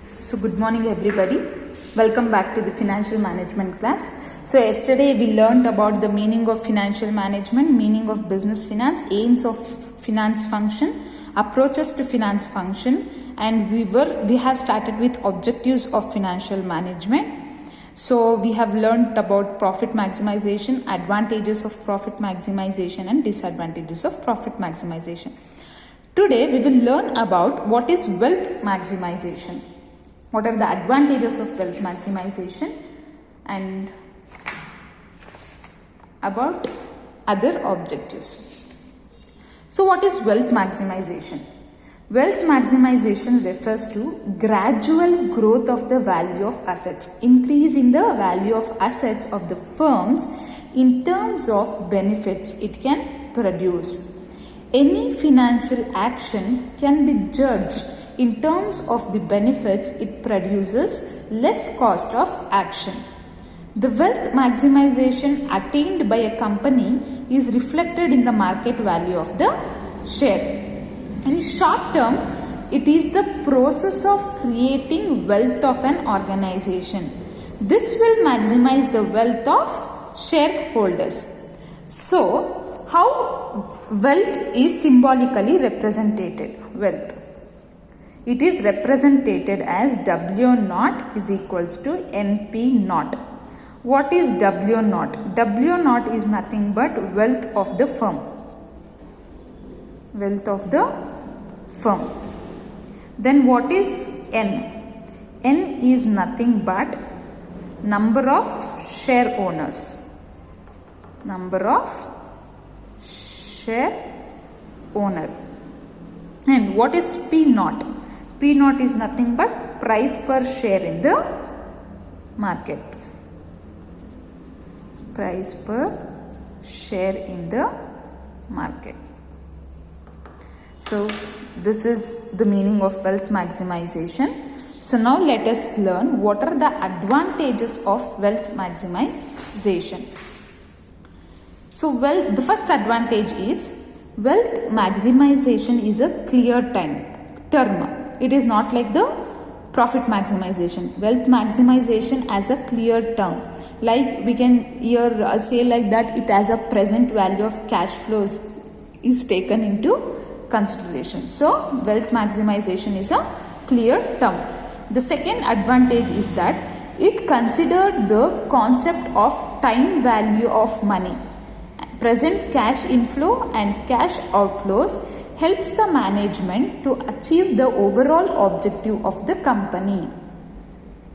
So good morning everybody. Welcome back to the financial management class. So yesterday we learned about the meaning of financial management, meaning of business finance, aims of finance function, approaches to finance function, and we have started with objectives of financial management. So we have learned about profit maximization, advantages of profit maximization and disadvantages of profit maximization. Today we will learn about what is wealth maximization. What are the advantages of wealth maximization and about other objectives. So what is wealth maximization? Wealth maximization refers to gradual growth of the value of assets, increase in the value of assets of the firms in terms of benefits it can produce. Any financial action can be judged in terms of the benefits it produces, less cost of action. The wealth maximization attained by a company is reflected in the market value of the share. In short term, it is the process of creating wealth of an organization. This will maximize the wealth of shareholders. So, how wealth is symbolically represented? Wealth. It is represented as W0 is equals to NP0. What is W0? W0 is nothing but wealth of the firm. Wealth of the firm. Then what is N? N is nothing but number of share owners. Number of share owner. And what is P0? P0 is nothing but price per share in the market. Price per share in the market. So this is the meaning of wealth maximization. So now let us learn what are the advantages of wealth maximization. So the first advantage is wealth maximization is a clear term. It is not like the profit maximization. Wealth maximization as a clear term. Like we can here say like that it as a present value of cash flows is taken into consideration. So wealth maximization is a clear term. The second advantage is that it considered the concept of time value of money. Present cash inflow and cash outflows helps the management to achieve the overall objective of the company.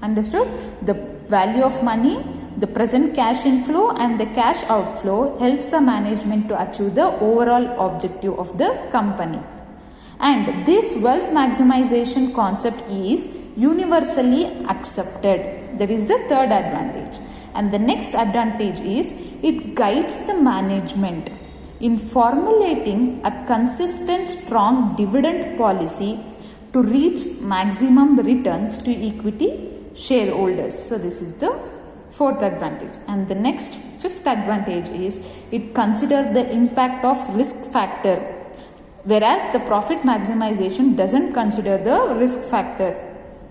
Understood? The value of money, the present cash inflow and the cash outflow helps the management to achieve the overall objective of the company. And this wealth maximization concept is universally accepted. That is the third advantage. And the next advantage is it guides the management in formulating a consistent, strong dividend policy to reach maximum returns to equity shareholders. So this is the fourth advantage. And the next fifth advantage is it considers the impact of risk factor, whereas the profit maximization doesn't consider the risk factor,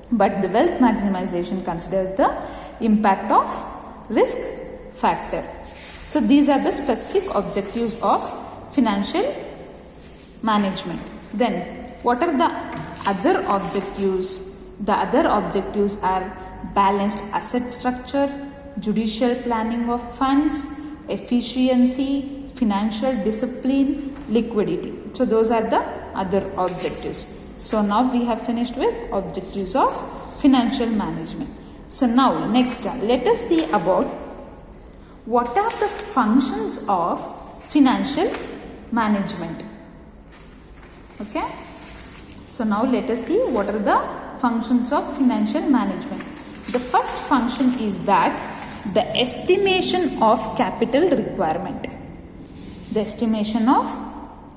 but the wealth maximization considers the impact of risk factor. So these are the specific objectives of financial management. Then what are the other objectives? The other objectives are balanced asset structure, judicial planning of funds, efficiency, financial discipline, liquidity. So those are the other objectives. So now we have finished with objectives of financial management. So now next let us see about what are the functions of financial management. Okay. So now let us see what are the functions of financial management. The first function is that the estimation of capital requirement. The estimation of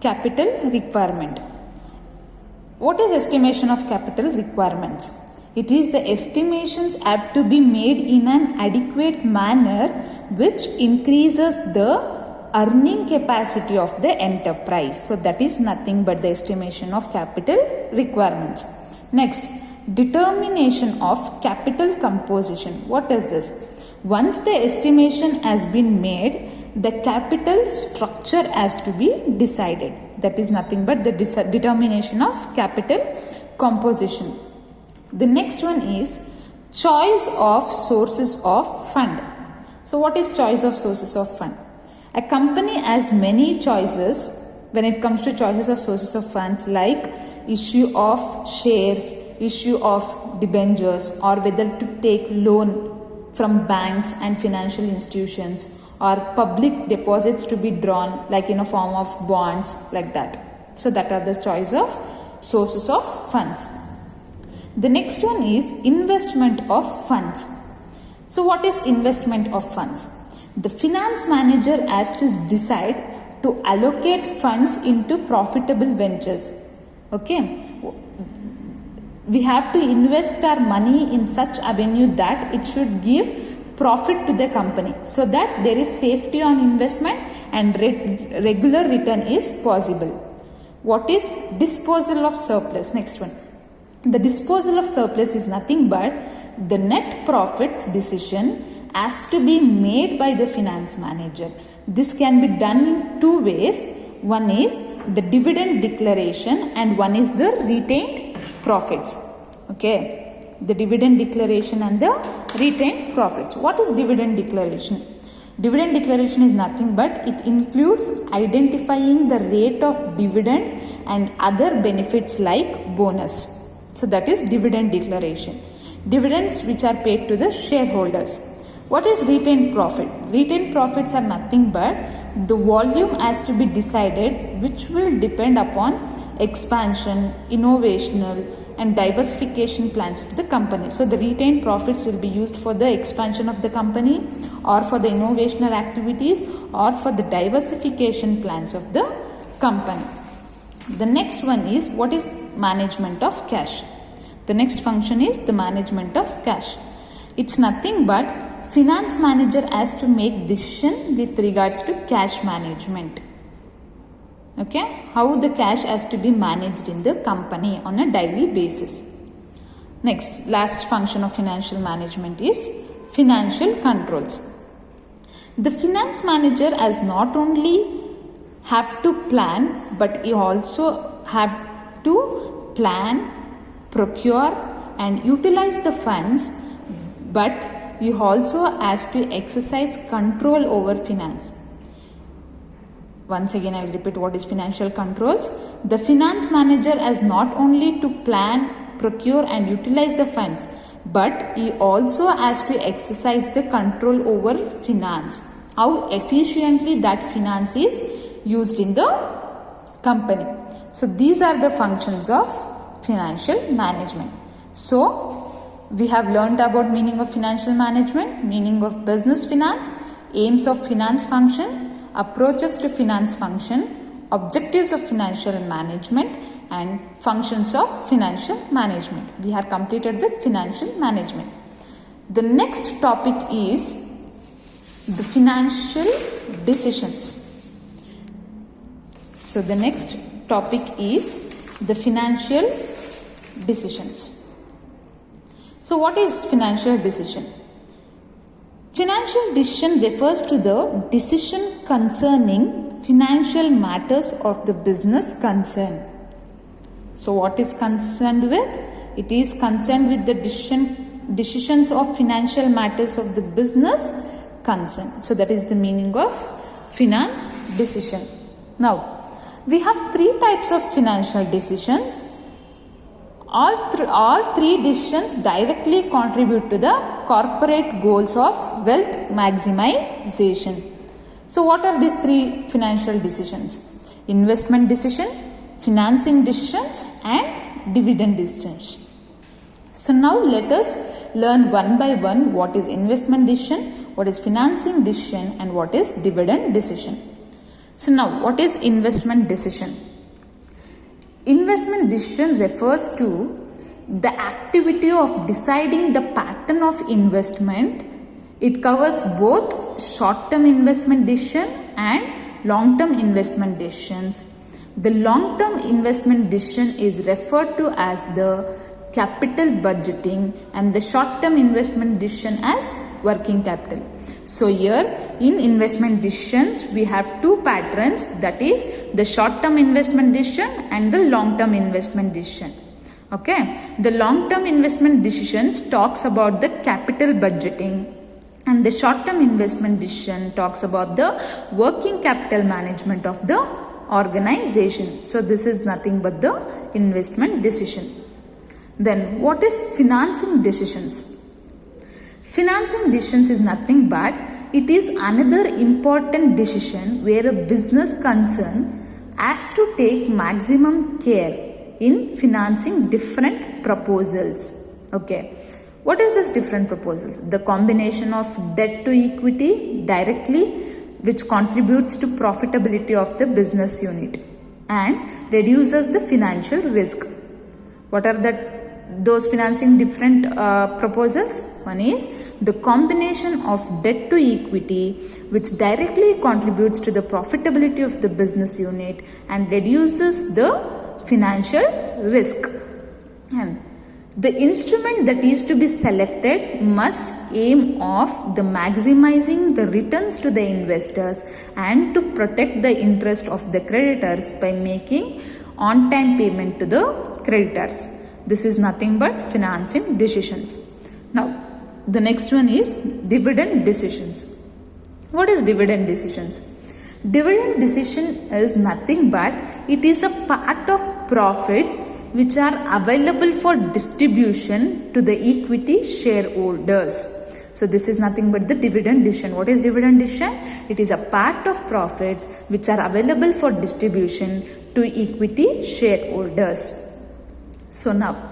capital requirement. What is estimation of capital requirements? It is the estimations have to be made in an adequate manner which increases the earning capacity of the enterprise. So that is nothing but the estimation of capital requirements. Next, determination of capital composition. What is this? Once the estimation has been made, the capital structure has to be decided. That is nothing but the determination of capital composition. The next one is choice of sources of fund. So what is choice of sources of fund? A company has many choices when it comes to choices of sources of funds, like issue of shares, issue of debentures, or whether to take loan from banks and financial institutions, or public deposits to be drawn like in a form of bonds, like that. So that are the choice of sources of funds. The next one is investment of funds. So what is investment of funds? The finance manager has to decide to allocate funds into profitable ventures. Okay. We have to invest our money in such avenue that it should give profit to the company, so that there is safety on investment and regular return is possible. What is disposal of surplus? Next one. The disposal of surplus is nothing but the net profits decision has to be made by the finance manager. This can be done in two ways. One is the dividend declaration and one is the retained profits. Okay, the dividend declaration and the retained profits. What is dividend declaration? Dividend declaration is nothing but it includes identifying the rate of dividend and other benefits like bonus. So that is dividend declaration. Dividends which are paid to the shareholders. What is retained profit? Retained profits are nothing but the volume has to be decided, which will depend upon expansion, innovational and diversification plans of the company. So the retained profits will be used for the expansion of the company, or for the innovational activities, or for the diversification plans of the company. The next one is what is management of cash. The next function is the management of cash. It's nothing but finance manager has to make decision with regards to cash management. Okay, how the cash has to be managed in the company on a daily basis. Next, last function of financial management is financial controls. The finance manager has not only have to plan, but he also have to plan, procure and utilize the funds, but he also has to exercise control over finance. Once again, I will repeat what is financial controls. The finance manager has not only to plan, procure and utilize the funds, but he also has to exercise the control over finance. How efficiently that finance is used in the company. So these are the functions of financial management. So we have learned about meaning of financial management, meaning of business finance, aims of finance function, approaches to finance function, objectives of financial management and functions of financial management. We are completed with financial management. The next topic is the financial decisions. So the next topic is the financial decisions. So what is financial decision? Financial decision refers to the decision concerning financial matters of the business concern. So what is concerned with? It is concerned with the decisions of financial matters of the business concern. So that is the meaning of finance decision. Now, we have three types of financial decisions. All three decisions directly contribute to the corporate goals of wealth maximization. So what are these three financial decisions? Investment decision, financing decisions and dividend decisions. So now let us learn one by one what is investment decision, what is financing decision and what is dividend decision. So now what is investment decision? Investment decision refers to the activity of deciding the pattern of investment. It covers both short-term investment decision and long-term investment decisions. The long-term investment decision is referred to as the capital budgeting, and the short-term investment decision as working capital. So here in investment decisions we have two patterns, that is the short-term investment decision and the long-term investment decision. Okay, the long-term investment decisions talks about the capital budgeting, and the short-term investment decision talks about the working capital management of the organization. So this is nothing but the investment decision. Then what is financing decisions? Financing decisions is nothing but it is another important decision where a business concern has to take maximum care in financing different proposals. Okay, what is this different proposals? The combination of debt to equity directly, which contributes to profitability of the business unit and reduces the financial risk. What are those financing different proposals? One is the combination of debt to equity, which directly contributes to the profitability of the business unit and reduces the financial risk. And the instrument that is to be selected must aim of the maximizing the returns to the investors and to protect the interest of the creditors by making on-time payment to the creditors. This is nothing but financing decisions. Now, the next one is dividend decisions. What is dividend decisions? Dividend decision is nothing but it is a part of profits which are available for distribution to the equity shareholders. So this is nothing but the dividend decision. What is dividend decision? It is a part of profits which are available for distribution to equity shareholders. So now,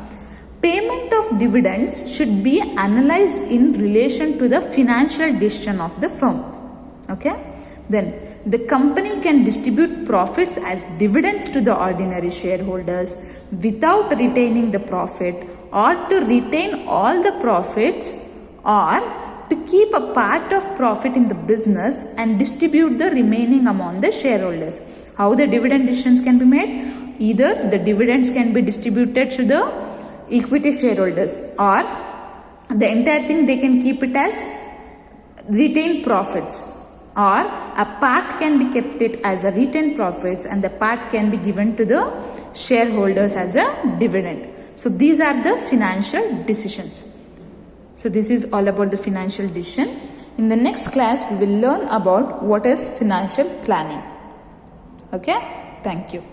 payment of dividends should be analyzed in relation to the financial decision of the firm. Okay? Then the company can distribute profits as dividends to the ordinary shareholders without retaining the profit, or to retain all the profits, or to keep a part of profit in the business and distribute the remaining among the shareholders. How the dividend decisions can be made? Either the dividends can be distributed to the equity shareholders, or the entire thing they can keep it as retained profits, or a part can be kept it as a retained profits and the part can be given to the shareholders as a dividend. So these are the financial decisions. So this is all about the financial decision. In the next class we will learn about what is financial planning. Okay, thank you.